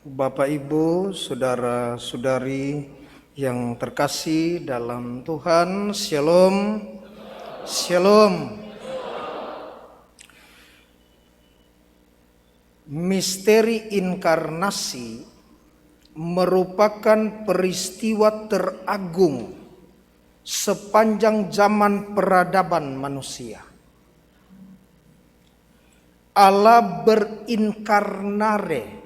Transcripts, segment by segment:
Bapak, Ibu, saudara-saudari yang terkasih dalam Tuhan, Shalom, Shalom. Misteri inkarnasi merupakan peristiwa teragung sepanjang zaman peradaban manusia. Allah berinkarnare,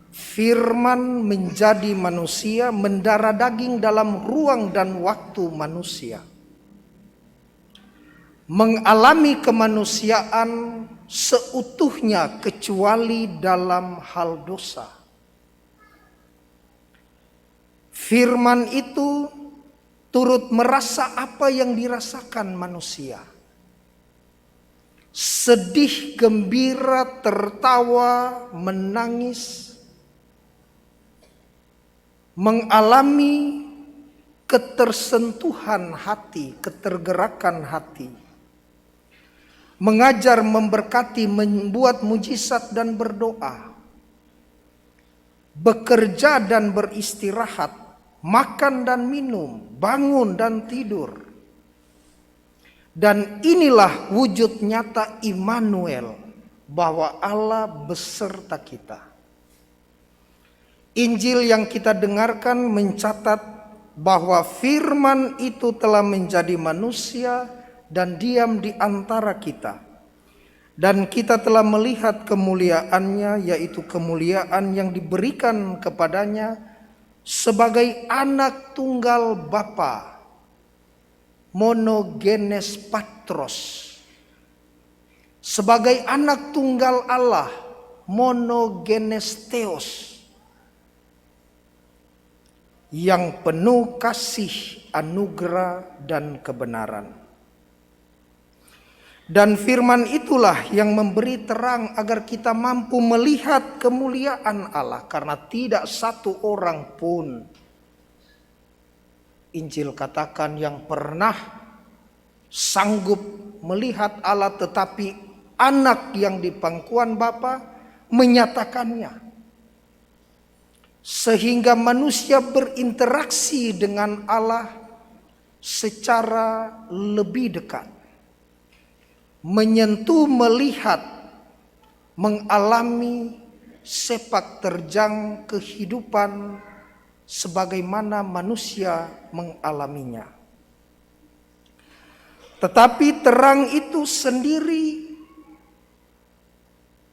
Firman menjadi manusia, mendarah daging dalam ruang dan waktu manusia, mengalami kemanusiaan seutuhnya kecuali dalam hal dosa. Firman itu turut merasa apa yang dirasakan manusia. Sedih, gembira, tertawa, menangis, mengalami ketersentuhan hati, ketergerakan hati, mengajar, memberkati, membuat mujizat dan berdoa, bekerja dan beristirahat, makan dan minum, bangun dan tidur. Dan inilah wujud nyata Immanuel, bahwa Allah beserta kita. Injil yang kita dengarkan mencatat bahwa firman itu telah menjadi manusia dan diam di antara kita. Dan kita telah melihat kemuliaannya, yaitu kemuliaan yang diberikan kepadanya sebagai anak tunggal Bapa, monogenes patros. Sebagai anak tunggal Allah, monogenes theos, yang penuh kasih, anugerah, dan kebenaran. Dan firman itulah yang memberi terang agar kita mampu melihat kemuliaan Allah, karena tidak satu orang pun, Injil katakan, yang pernah sanggup melihat Allah, tetapi anak yang di pangkuan Bapa menyatakannya. Sehingga manusia berinteraksi dengan Allah secara lebih dekat, menyentuh, melihat, mengalami sepak terjang kehidupan sebagaimana manusia mengalaminya. Tetapi terang itu sendiri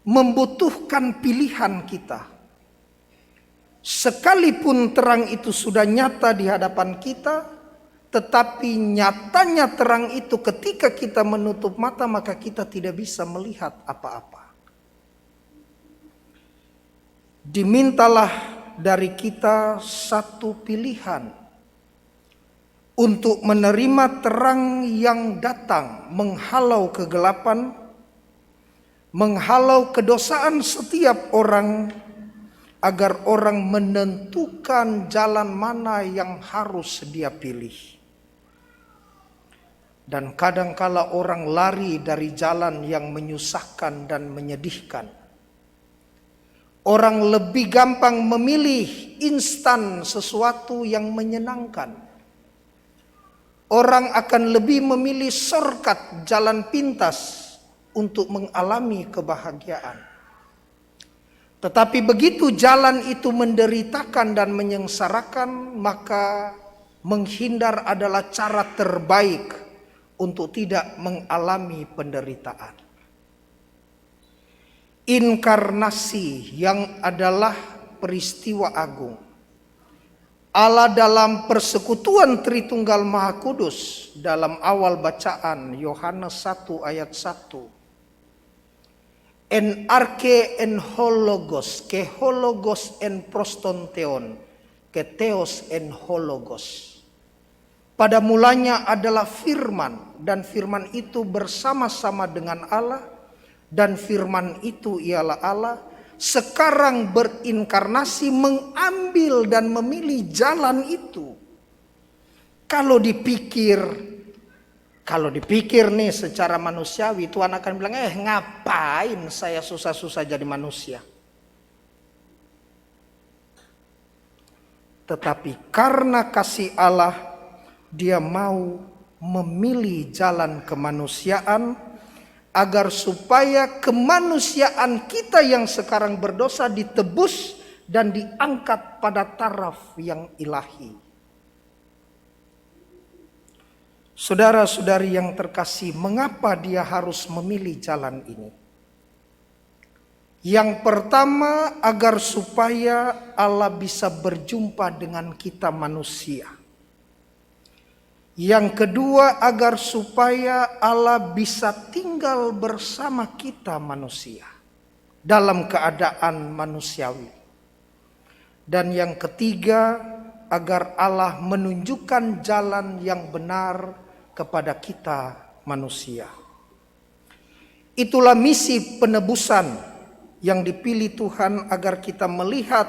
membutuhkan pilihan kita. Sekalipun terang itu sudah nyata di hadapan kita, tetapi nyatanya terang itu ketika kita menutup mata, maka kita tidak bisa melihat apa-apa. Dimintalah dari kita satu pilihan untuk menerima terang yang datang menghalau kegelapan, menghalau kedosaan setiap orang, agar orang menentukan jalan mana yang harus dia pilih. Dan kadangkala orang lari dari jalan yang menyusahkan dan menyedihkan. Orang lebih gampang memilih instan sesuatu yang menyenangkan. Orang akan lebih memilih shortcut, jalan pintas untuk mengalami kebahagiaan. Tetapi begitu jalan itu menderitakan dan menyengsarakan, maka menghindar adalah cara terbaik untuk tidak mengalami penderitaan. Inkarnasi yang adalah peristiwa agung Allah dalam persekutuan Tritunggal Maha Kudus, dalam awal bacaan Yohanes 1 ayat 1. En arche en hologos, ke hologos en prostonteon, ke theos en hologos. Pada mulanya adalah firman, dan firman itu bersama-sama dengan Allah, dan firman itu ialah Allah. Sekarang berinkarnasi, mengambil dan memilih jalan itu. Kalau dipikir nih secara manusiawi, Tuhan akan bilang, ngapain saya susah-susah jadi manusia? Tetapi karena kasih Allah, dia mau memilih jalan kemanusiaan agar supaya kemanusiaan kita yang sekarang berdosa ditebus dan diangkat pada taraf yang ilahi. Saudara-saudari yang terkasih, mengapa dia harus memilih jalan ini? Yang pertama, agar supaya Allah bisa berjumpa dengan kita manusia. Yang kedua, agar supaya Allah bisa tinggal bersama kita manusia dalam keadaan manusiawi. Dan yang ketiga, agar Allah menunjukkan jalan yang benar kepada kita manusia. Itulah misi penebusan yang dipilih Tuhan, agar kita melihat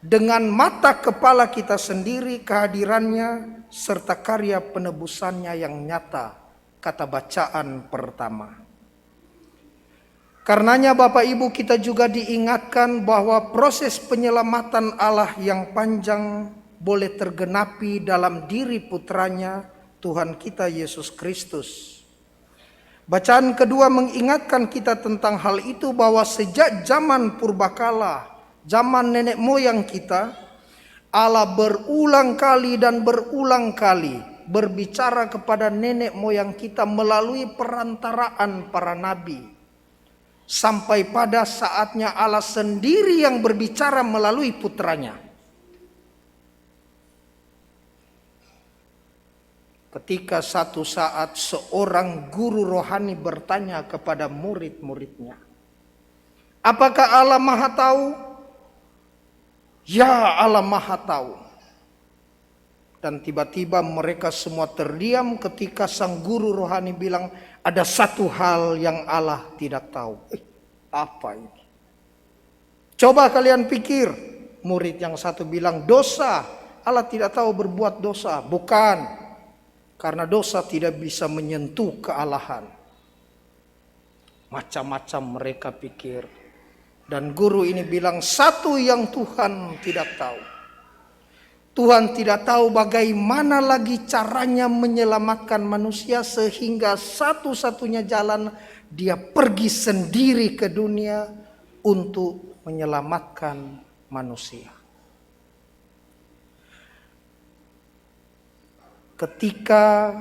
dengan mata kepala kita sendiri kehadirannya serta karya penebusannya yang nyata, kata bacaan pertama. Karenanya Bapak Ibu, kita juga diingatkan bahwa proses penyelamatan Allah yang panjang boleh tergenapi dalam diri putranya Tuhan kita Yesus Kristus. Bacaan kedua mengingatkan kita tentang hal itu, bahwa sejak zaman purbakala, zaman nenek moyang kita, Allah berulang kali dan berulang kali berbicara kepada nenek moyang kita melalui perantaraan para nabi. Sampai pada saatnya Allah sendiri yang berbicara melalui putranya. Ketika satu saat seorang guru rohani bertanya kepada murid-muridnya, apakah Allah Maha Tahu? Ya, Allah Maha Tahu. Dan tiba-tiba mereka semua terdiam ketika sang guru rohani bilang, ada satu hal yang Allah tidak tahu. Apa ini? Coba kalian pikir. Murid yang satu bilang, dosa. Allah tidak tahu berbuat dosa. Bukan. Karena dosa tidak bisa menyentuh kealahan. Macam-macam mereka pikir. Dan guru ini bilang, satu yang Tuhan tidak tahu. Tuhan tidak tahu bagaimana lagi caranya menyelamatkan manusia, sehingga satu-satunya jalan dia pergi sendiri ke dunia untuk menyelamatkan manusia. Ketika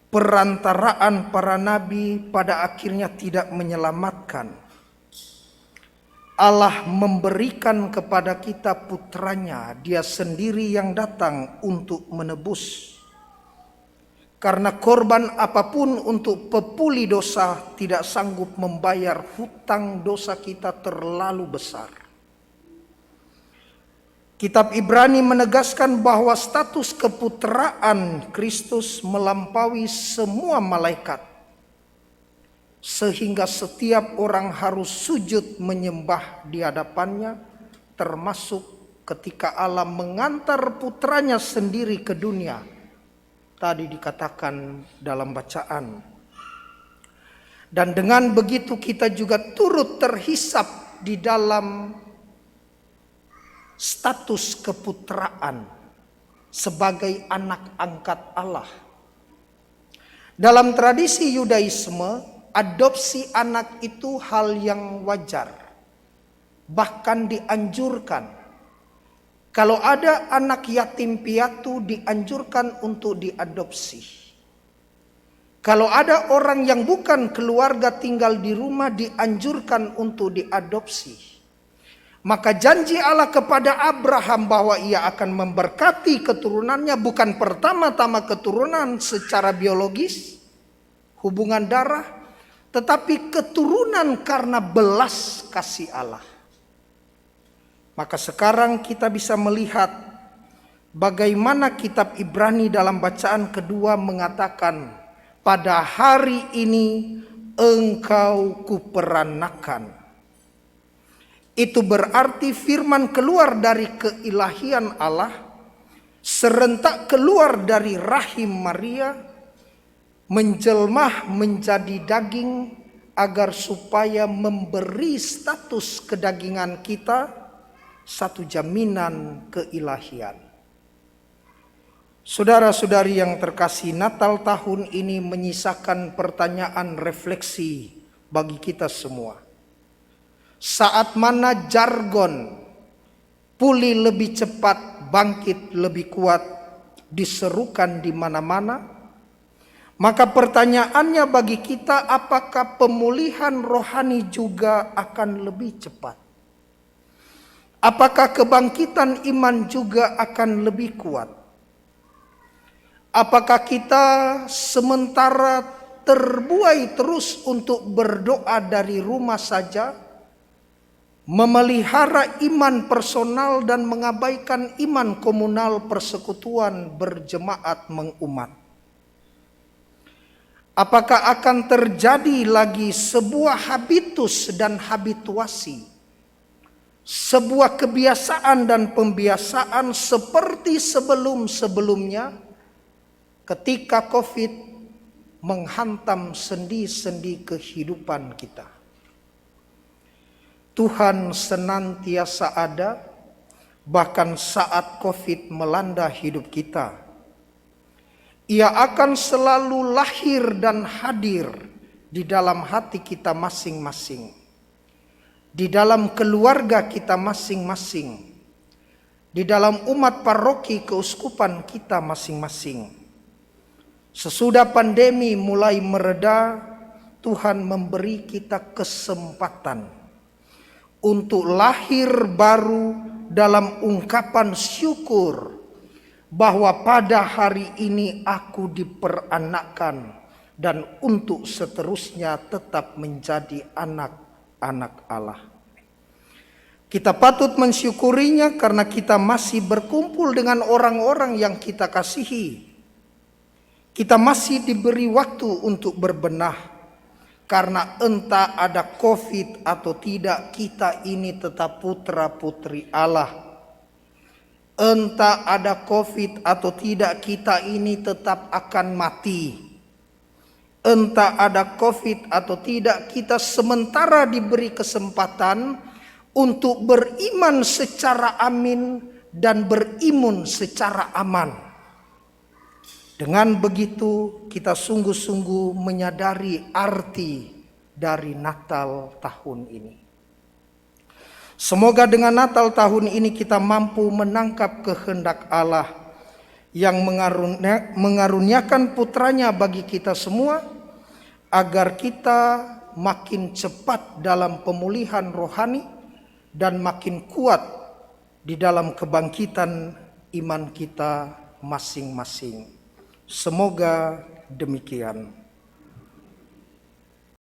perantaraan para nabi pada akhirnya tidak menyelamatkan, Allah memberikan kepada kita putranya, dia sendiri yang datang untuk menebus. Karena korban apapun untuk pepuli dosa tidak sanggup membayar hutang dosa kita terlalu besar. Kitab Ibrani menegaskan bahwa status keputraan Kristus melampaui semua malaikat, sehingga setiap orang harus sujud menyembah di hadapannya, termasuk ketika Allah mengantar putranya sendiri ke dunia. Tadi dikatakan dalam bacaan. Dan dengan begitu kita juga turut terhisap di dalam status keputraan sebagai anak angkat Allah. Dalam tradisi Yudaisme, adopsi anak itu hal yang wajar, bahkan dianjurkan. Kalau ada anak yatim piatu, dianjurkan untuk diadopsi. Kalau ada orang yang bukan keluarga tinggal di rumah, dianjurkan untuk diadopsi. Maka janji Allah kepada Abraham bahwa ia akan memberkati keturunannya, bukan pertama-tama keturunan secara biologis, hubungan darah, tetapi keturunan karena belas kasih Allah. Maka sekarang kita bisa melihat bagaimana kitab Ibrani dalam bacaan kedua mengatakan, pada hari ini engkau kuperanakan. Itu berarti firman keluar dari keilahian Allah, serentak keluar dari rahim Maria, menjelmah menjadi daging agar supaya memberi status kedagingan kita satu jaminan keilahian. Saudara-saudari yang terkasih, Natal tahun ini menyisakan pertanyaan refleksi bagi kita semua. Saat mana jargon pulih lebih cepat, bangkit lebih kuat diserukan di mana-mana, maka pertanyaannya bagi kita, apakah pemulihan rohani juga akan lebih cepat? Apakah kebangkitan iman juga akan lebih kuat? Apakah kita sementara terbuai terus untuk berdoa dari rumah saja, memelihara iman personal dan mengabaikan iman komunal persekutuan berjemaat mengumat? Apakah akan terjadi lagi sebuah habitus dan habituasi, sebuah kebiasaan dan pembiasaan seperti sebelum-sebelumnya ketika COVID menghantam sendi-sendi kehidupan kita? Tuhan senantiasa ada bahkan saat COVID melanda hidup kita. Ia akan selalu lahir dan hadir di dalam hati kita masing-masing, di dalam keluarga kita masing-masing, di dalam umat paroki keuskupan kita masing-masing. Sesudah pandemi mulai mereda, Tuhan memberi kita kesempatan untuk lahir baru dalam ungkapan syukur bahwa pada hari ini aku diperanakkan dan untuk seterusnya tetap menjadi anak-anak Allah. Kita patut mensyukurinya karena kita masih berkumpul dengan orang-orang yang kita kasihi. Kita masih diberi waktu untuk berbenah, karena entah ada COVID atau tidak, kita ini tetap putra-putri Allah. Entah ada COVID atau tidak, kita ini tetap akan mati. Entah ada COVID atau tidak, kita sementara diberi kesempatan untuk beriman secara amin dan berimun secara aman. Dengan begitu kita sungguh-sungguh menyadari arti dari Natal tahun ini. Semoga dengan Natal tahun ini kita mampu menangkap kehendak Allah yang mengaruniakan putranya bagi kita semua, agar kita makin cepat dalam pemulihan rohani dan makin kuat di dalam kebangkitan iman kita masing-masing. Semoga demikian.